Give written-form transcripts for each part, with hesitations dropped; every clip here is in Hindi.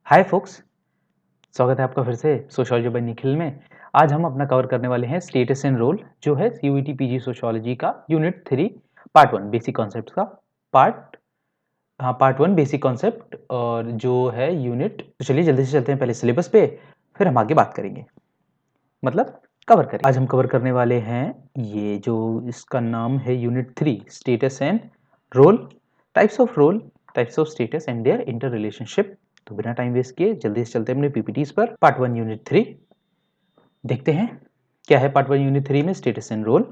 हाय फोक्स, स्वागत है आपका फिर से सोशियोलॉजी बाय निखिल में। आज हम अपना कवर करने वाले हैं स्टेटस एंड रोल, जो है सीयूईटी पीजी सोशियोलॉजी का यूनिट 3 पार्ट 1 बेसिक कॉन्सेप्ट का पार्ट 1 बेसिक कॉन्सेप्ट, और जो है यूनिट। तो चलिए जल्दी से चलते हैं पहले सिलेबस पे, फिर हम आगे बात करेंगे, मतलब कवर करेंगे। आज हम कवर करने वाले हैं ये जो इसका नाम है unit 3 status and role, types of status and their interrelationship. तो बिना टाइम वेस्ट किए जल्दी से चलते हैं अपने पीपीटीज पर। पार्ट 1 यूनिट 3 देखते हैं क्या है। पार्ट 1 यूनिट 3 में status and role.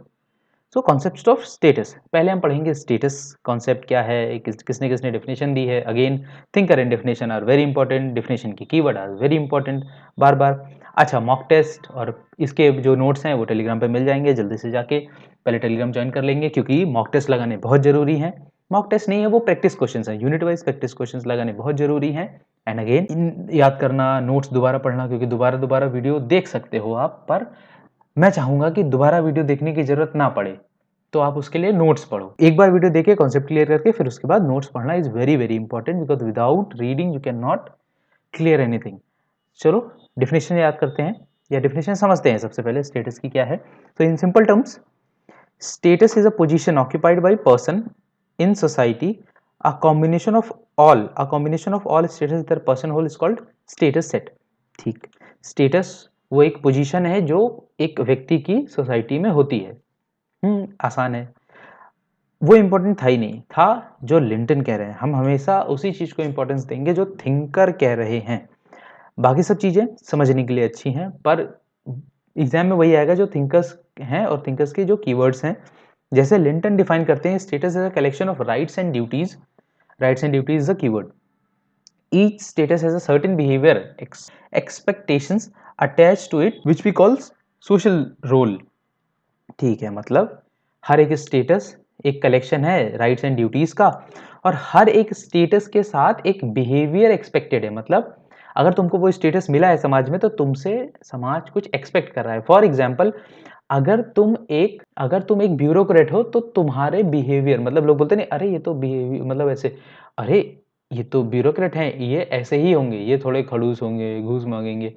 So concept of status पहले हम पढ़ेंगे। स्टेटस कॉन्सेप्ट क्या है, किसने किसने डेफिनेशन दी है। Again thinker and definition are very important, definition की कीवर्ड आर वेरी इंपॉर्टेंट बार बार। अच्छा, मॉक टेस्ट और इसके जो नोट्स हैं वो टेलीग्राम पे मिल जाएंगे, जल्दी से जाके पहले टेलीग्राम ज्वाइन कर लेंगे, क्योंकि मॉक टेस्ट लगाने बहुत जरूरी है। मॉक टेस्ट नहीं है, वो प्रैक्टिस क्वेश्चन है, यूनिट वाइज प्रैक्टिस क्वेश्चन लगाने बहुत जरूरी है। एंड अगेन याद करना, नोट्स दोबारा पढ़ना, क्योंकि दोबारा दोबारा वीडियो देख सकते हो आप, पर मैं चाहूंगा कि दोबारा वीडियो देखने की जरूरत ना पड़े, तो आप उसके लिए नोट्स पढ़ो। एक बार वीडियो देखिए कॉन्सेप्ट क्लियर करके, फिर उसके बाद नोट्स पढ़ना is very very important, because without reading you can not clear anything. चलो डेफिनेशन याद करते हैं, या डेफिनेशन समझते हैं सबसे पहले स्टेटस की क्या है। तो in simple terms, status is a position occupied by person in society, a combination of all status that person hold is called status set। ठीक, स्टेटस वो एक पोजीशन है जो एक व्यक्ति की सोसाइटी में होती है। आसान है, वो इंपॉर्टेंट था ही नहीं, था जो लिंटन कह रहे हैं। हम हमेशा उसी चीज को इंपॉर्टेंस देंगे जो थिंकर कह रहे हैं। बाकी सब चीजें समझने के लिए अच्छी हैं, पर एग्जाम में वही आएगा जो थिंकर्स हैं और थिंकर्स के जो कीवर्ड्स हैं। जैसे लिंटन डिफाइन करते हैं, status is a collection of rights and duties. Rights and duties is a keyword. Each status has a certain behaviour expectations attached to it which we calls social role. ठीक है, मतलब हर एक स्टेटस एक कलेक्शन है राइट्स एंड ड्यूटीज का, और हर एक स्टेटस के साथ एक बिहेवियर एक्सपेक्टेड है। मतलब अगर तुमको वो स्टेटस मिला है समाज में, तो तुमसे समाज कुछ एक्सपेक्ट कर रहा है। फॉर एग्जाम्पल, अगर तुम एक ब्यूरोक्रेट हो, तो तुम्हारे बिहेवियर, मतलब लोग बोलते नहीं, अरे ये तो बिहेवियर, मतलब ऐसे, अरे ये तो ब्यूरोक्रेट हैं, ये ऐसे ही होंगे, ये थोड़े खड़ूस होंगे, घूस मांगेंगे।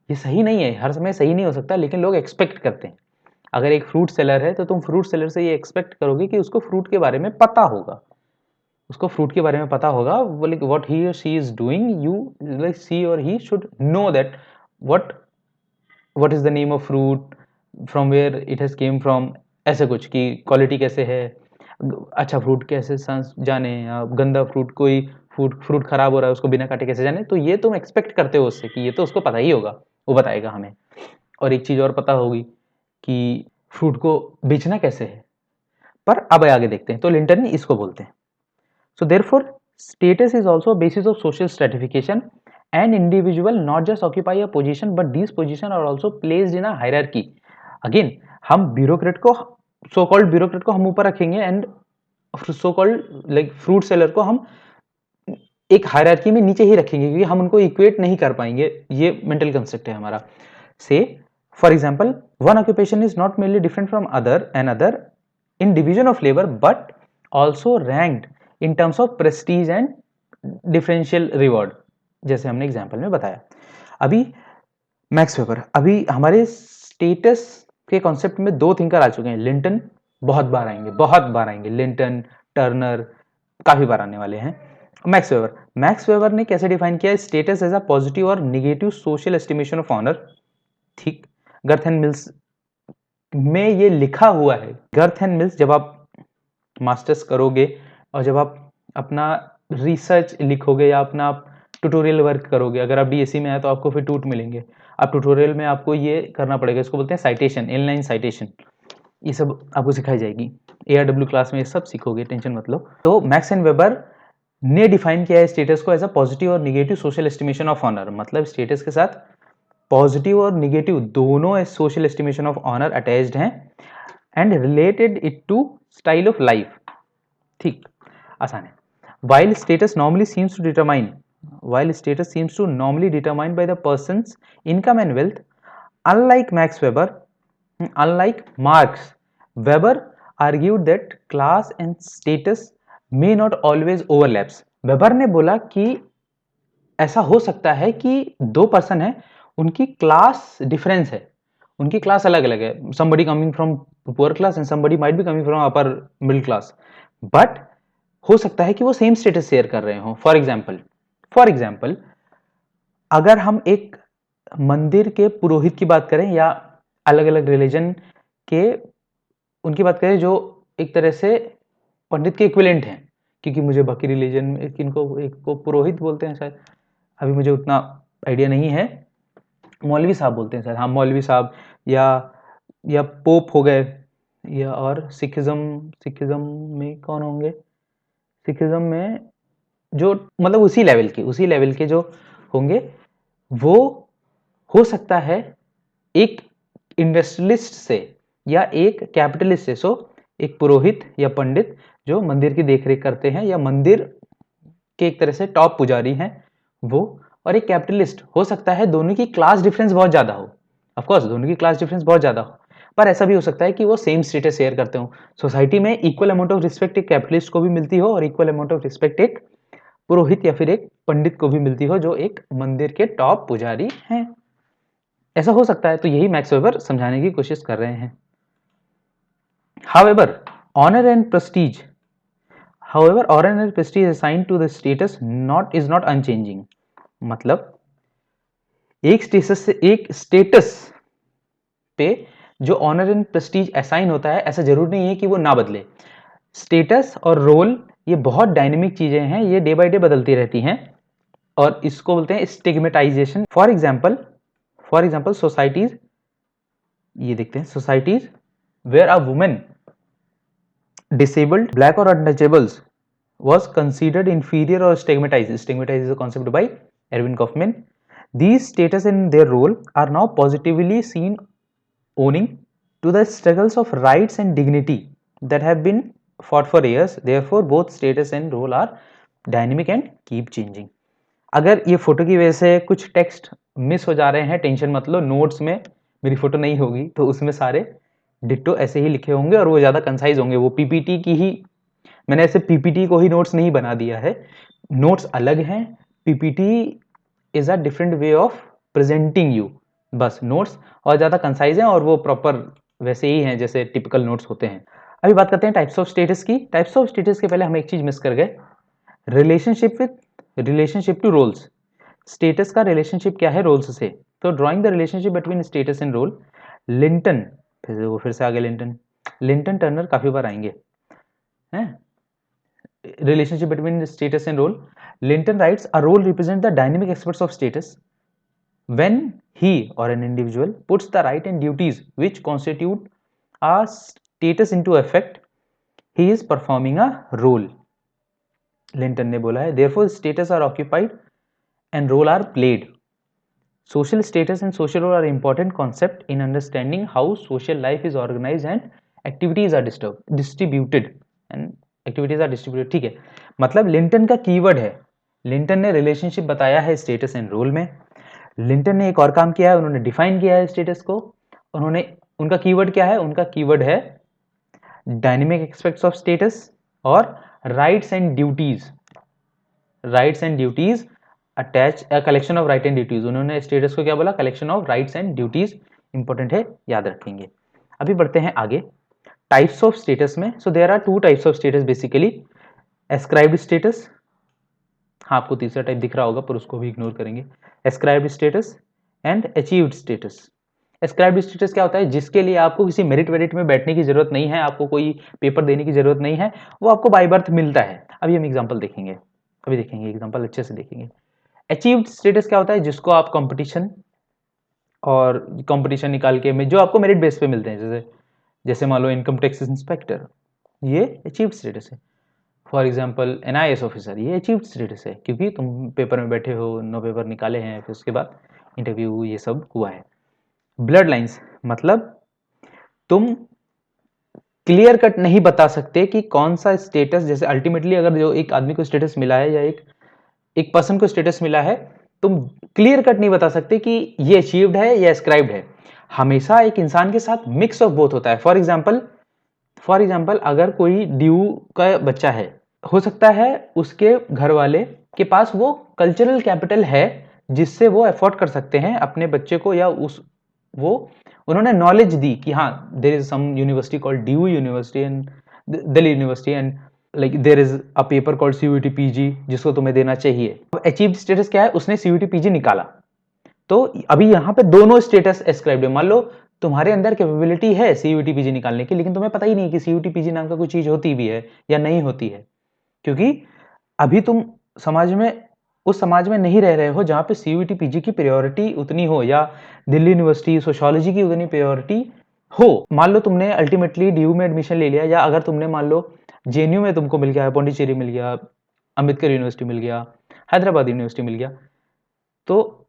ये सही नहीं है, हर समय सही नहीं हो सकता, लेकिन लोग एक्सपेक्ट करते हैं। अगर एक फ्रूट सेलर है, तो तुम फ्रूट सेलर से ये एक्सपेक्ट करोगे कि उसको फ्रूट के बारे में पता होगा, उसको फ्रूट के बारे में पता होगा, like what he or she is doing, you like she or he should know that what what is the name of fruit, from where it has came from, ऐसे कुछ की क्वालिटी कैसे है, अच्छा फ्रूट कैसे जाने, या गंदा फ्रूट, कोई फ्रूट खराब हो रहा है उसको बिना काटे कैसे जाने। तो ये तुम एक्सपेक्ट करते हो उससे कि ये तो उसको पता ही होगा, वो बताएगा हमें। और एक चीज और पता होगी कि फ्रूट को बेचना कैसे है। पर अब आगे देखते हैं, तो लिंटन इसको बोलते हैं। So therefore status is also basis of social stratification and individual not just occupy a position but these position are also placed in a hierarchy. Again हम ब्यूरोक्रेट को, सो कॉल्ड ब्यूरोक्रेट को हम ऊपर रखेंगे, and so called like fruit seller को हम एक हायरार्की में नीचे ही रखेंगे, क्योंकि हम उनको इक्वेट नहीं कर पाएंगे। ये मेंटल कंसेप्ट है हमारा। से for example, one occupation is not mainly different from other in division of labour, but also ranked in terms of Prestige and differential reward, जैसे हमने एग्जाम्पल में बताया। अभी मैक्स वेबर, अभी हमारे स्टेटस के कॉन्सेप्ट में दो थिंकर आ चुके हैं। लिंटन बहुत बार आएंगे, लिंटन, टर्नर काफी बार आने वाले हैं। मैक्स वेबर ने कैसे डिफाइन किया स्टेटस एज अ पॉजिटिव और negative social estimation of honour. ठीक, गर्थ एंड मिल्स में ये लिखा हुआ है। गर्थ एंड मिल्स, जब आप मास्टर्स करोगे और जब आप अपना रिसर्च लिखोगे या अपना ट्यूटोरियल वर्क करोगे, अगर आप डीएससी में आए तो आपको फिर टूट मिलेंगे। आप ट्यूटोरियल में आपको ये करना पड़ेगा, इसको बोलते हैं साइटेशन, इनलाइन साइटेशन। ये सब आपको सिखाई जाएगी एआरडब्ल्यू क्लास में, ये सब सीखोगे, टेंशन मत लो। तो मैक्स एंड वेबर ने डिफाइन किया है स्टेटस को एज अ पॉजिटिव और negative social estimation of honour. मतलब स्टेटस के साथ पॉजिटिव और निगेटिव दोनों social estimation of honour attached हैं, and related it to style of life. ठीक, आसान है। while status normally seems to determine while status seems to normally determined by the person's income and wealth, unlike Marx, Weber argued that class and status may not always overlaps। Weber ने बोला कि ऐसा हो सकता है कि दो पर्सन है, उनकी क्लास डिफरेंस है, उनकी क्लास अलग अलग है, somebody coming from poor class and somebody might be coming from upper middle class, but हो सकता है कि वो सेम स्टेटस शेयर कर रहे हो। फॉर एग्जाम्पल अगर हम एक मंदिर के पुरोहित की बात करें या अलग अलग रिलीजन के उनकी बात करें जो एक तरह से पंडित के इक्विवेलेंट हैं, क्योंकि मुझे बाकी रिलीजन में इनको एक को पुरोहित बोलते हैं शायद, अभी मुझे उतना आइडिया नहीं है, मौलवी साहब बोलते हैं शायद, हाँ मौलवी साहब या पोप हो गए, या और सिखिज्म में कौन होंगे, सिखिज्म में जो मतलब उसी लेवल के जो होंगे, वो हो सकता है एक इंडस्ट्रियलिस्ट से या एक कैपिटलिस्ट से, सो एक पुरोहित या पंडित जो मंदिर की देखरेख करते हैं या मंदिर के एक तरह से टॉप पुजारी हैं वो, और एक कैपिटलिस्ट हो सकता है दोनों की क्लास डिफरेंस बहुत ज्यादा हो, ऑफ कोर्स दोनों की क्लास डिफरेंस बहुत ज्यादा हो, पर ऐसा भी हो सकता है कि वो सेम स्टेटस शेयर करते हो सोसाइटी में, इक्वल अमाउंट ऑफ रिस्पेक्ट एक कैपिटलिस्ट को भी मिलती हो और इक्वल अमाउंट ऑफ रिस्पेक्ट एक पुरोहित या फिर एक पंडित को भी मिलती हो जो एक मंदिर के टॉप पुजारी हैं। ऐसा हो सकता है, तो यही मैक्स वेबर समझाने की कोशिश कर रहे हैं। However, honor and prestige assigned to the status is not unchanging. मतलब एक स्टेटस पे जो ऑनर एंड प्रेस्टीज असाइन होता है, ऐसा जरूर नहीं है कि वो ना बदले। स्टेटस और रोल ये बहुत डायनेमिक चीजें हैं, ये डे बाय डे बदलती रहती हैं, और इसको बोलते हैं स्टिग्मेटाइजेशन। फॉर एग्जाम्पल सोसाइटीज, ये देखते हैं, societies where a women disabled, black or untouchables was considered inferior or stigmatized. Stigmatized is a concept by Erwin Goffman. These status and their role are now positively seen owning to the struggles of rights and dignity that have been fought for years. Therefore, both status and role are dynamic and keep changing. अगर ये फोटो की वजह से कुछ टेक्स्ट मिस हो जा रहे हैं, टेंशन मत लो, नोट्स में मेरी फोटो नहीं होगी तो उसमें सारे डिट्टो ऐसे ही लिखे होंगे और वो ज़्यादा कंसाइज होंगे। वो पीपीटी की ही, मैंने ऐसे पीपीटी को ही नोट्स नहीं बना दिया है, नोट्स अलग हैं, PPT is a different way of presenting you, बस नोट्स और ज़्यादा कंसाइज हैं और वो प्रॉपर वैसे ही हैं जैसे टिपिकल नोट्स होते हैं। अभी बात करते हैं टाइप्स ऑफ स्टेटस की। टाइप्स ऑफ स्टेटस के पहले हम एक चीज मिस कर गए, रिलेशनशिप टू रोल्स। स्टेटस का रिलेशनशिप क्या है रोल्स से, तो drawing the relationship between status and role, Linton, फिर से आगे लिंटन टर्नर काफी बार आएंगे हैं। Relationship between status and role, Linton writes a role represent the dynamic aspects of status when he or an individual puts the right and duties which constitute a status into effect, he is performing a role. Linton ने बोला है, therefore status are occupied and role are played. Social status and social role are important concept in understanding how social life is organized and activities are distributed ठीक है, मतलब लिंटन का कीवर्ड है, लिंटन ने रिलेशनशिप बताया है स्टेटस एंड रोल में। लिंटन ने एक और काम किया है, उन्होंने डिफाइन किया है स्टेटस को, उनका कीवर्ड क्या है, उनका कीवर्ड है डायनेमिक एस्पेक्ट्स ऑफ स्टेटस और rights and duties attach a collection of right and duties. उन्होंने स्टेटस को क्या बोला, collection of rights and duties, important है, याद रखेंगे। अभी बढ़ते हैं आगे टाइप्स ऑफ स्टेटस में। So there are two types of status basically, ascribed status, हाँ आपको तीसरा टाइप दिख रहा होगा पर उसको भी इग्नोर करेंगे, ascribed status and achieved status. Ascribed status क्या होता है, जिसके लिए आपको किसी मेरिट वेरिट में बैठने की जरूरत नहीं है, आपको कोई पेपर देने की जरूरत नहीं है, वो आपको बाय बर्थ मिलता है। अभी हम एग्जांपल देखेंगे, एग्जांपल अच्छे से देखेंगे। अचीव्ड स्टेटस क्या होता है, जिसको आप कंपटीशन निकाल के में जो आपको मेरिट बेस पे मिलते हैं, जैसे मान लो इनकम टैक्स इंस्पेक्टर, ये अचीव्ड स्टेटस है। फॉर एग्जाम्पल NIS ऑफिसर, ये अचीव्ड स्टेटस है क्योंकि तुम पेपर में बैठे हो, 9 पेपर निकाले हैं, फिर उसके बाद इंटरव्यू, ये सब हुआ है। ब्लड लाइन्स, मतलब तुम क्लियर कट नहीं बता सकते कि कौन सा स्टेटस, जैसे अल्टीमेटली अगर जो एक आदमी को स्टेटस मिला है या एक पर्सन को स्टेटस मिला है, तुम क्लियर कट नहीं बता सकते कि ये अचीव्ड है या एस्क्राइब्ड है। हमेशा एक इंसान के साथ मिक्स ऑफ बोथ होता है। फॉर एग्जाम्पल अगर कोई ड्यू का बच्चा है, हो सकता है उसके घर वाले के पास वो कल्चरल कैपिटल है जिससे वो अफोर्ड कर सकते हैं अपने बच्चे को, या वो उन्होंने नॉलेज दी कि हाँ there is some university called DU university and Delhi university and like there is a paper called CUET PG जिसको तुम्हें देना चाहिए। अब अचीव्ड स्टेटस क्या है, उसने सीयूईटी पीजी निकाला, तो अभी यहाँ पे दोनों स्टेटस एस्क्राइब्ड है। मान लो तुम्हारे अंदर कैपेबिलिटी है सीयूईटी पीजी निकालने की, लेकिन तुम्हें पता ही नहीं कि सीयूईटी पीजी नाम का कोई चीज होती भी है या नहीं होती है, क्योंकि अभी तुम समाज में उस समाज में नहीं रह रहे हो जहां पे सीयूईटी पीजी की प्रायोरिटी उतनी हो, या दिल्ली यूनिवर्सिटी सोशियोलॉजी की उतनी प्रायोरिटी हो। मान लो तुमने अल्टीमेटली डीयू में एडमिशन ले लिया, या अगर तुमने मान लो जेएनयू में तुमको मिल गया, पौंडीचेरी मिल गया, अम्बेडकर यूनिवर्सिटी मिल गया, हैदराबाद यूनिवर्सिटी मिल गया, तो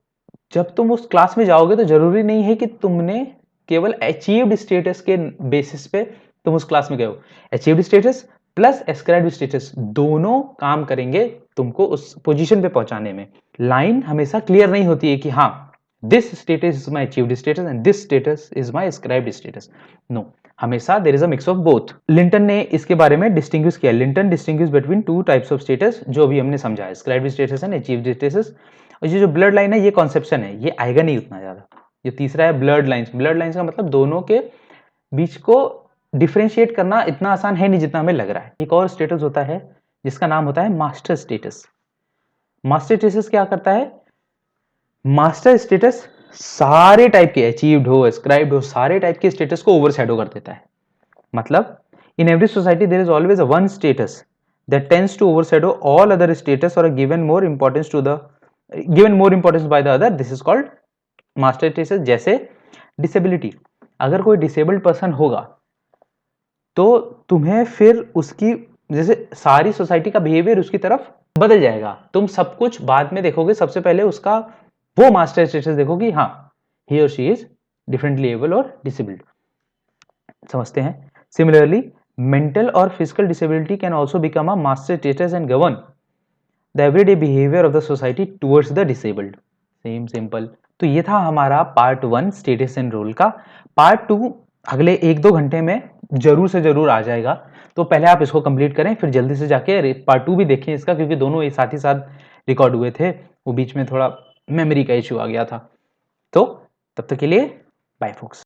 जब तुम उस क्लास में जाओगे तो जरूरी नहीं है कि तुमने केवल अचीव्ड स्टेटस के बेसिस पे तुम उस क्लास में गए हो। Achieved status plus ascribed status दोनों काम करेंगे तुमको उस पोजीशन पे पहुंचाने में। लाइन हमेशा क्लियर नहीं होती है कि हाँ this status is my achieved status and this status is my ascribed status. No, हमेशा there is a mix of both. Linton ने इसके बारे में डिस्टिंग्विश किया। Linton distinguish between two types of status, जो अभी हमने समझा है, ascribed status and achieved status. और ये जो ब्लड लाइन है, ये कॉन्सेप्शन है, ये आएगा नहीं उतना ज्यादा। ये तीसरा है ब्लड लाइंस। ब्लड लाइंस का मतलब दोनों के बीच को डिफरेंशिएट करना इतना आसान है नहीं जितना हमें लग रहा है। एक और स्टेटस होता है जिसका नाम होता है मास्टर स्टेटस। मास्टर स्टेटस क्या करता है? मास्टर स्टेटस सारे टाइप के, अचीव्ड हो, एस्क्राइब्ड हो, सारे टाइप के स्टेटस को ओवरशैडो कर देता है। मतलब in every society there is always a one status that tends to overshadow all other status or given more importance by the other. This is called master status। जैसे डिसेबिलिटी, अगर कोई डिसेबल्ड पर्सन होगा तो तुम्हें फिर उसकी जैसे सारी सोसाइटी का बिहेवियर उसकी तरफ बदल जाएगा। तुम सब कुछ बाद में देखोगे, सबसे पहले उसका वो मास्टर स्टेटस देखो कि हाँ ही or she is differently able और डिसेबल्ड। समझते हैं। Similarly mental or physical disability can also become a master status and govern the everyday behavior of the society towards the disabled। Same simple. तो ये था हमारा पार्ट 1 स्टेटस एंड रोल का। पार्ट 2 अगले 1-2 घंटे में जरूर से जरूर आ जाएगा, तो पहले आप इसको कंप्लीट करें, फिर जल्दी से जाके पार्ट 2 भी देखें इसका, क्योंकि दोनों एक साथ ही साथ रिकॉर्ड हुए थे, वो बीच में थोड़ा मेमोरी का इश्यू आ गया था। तो तब तक के लिए बाय फोक्स।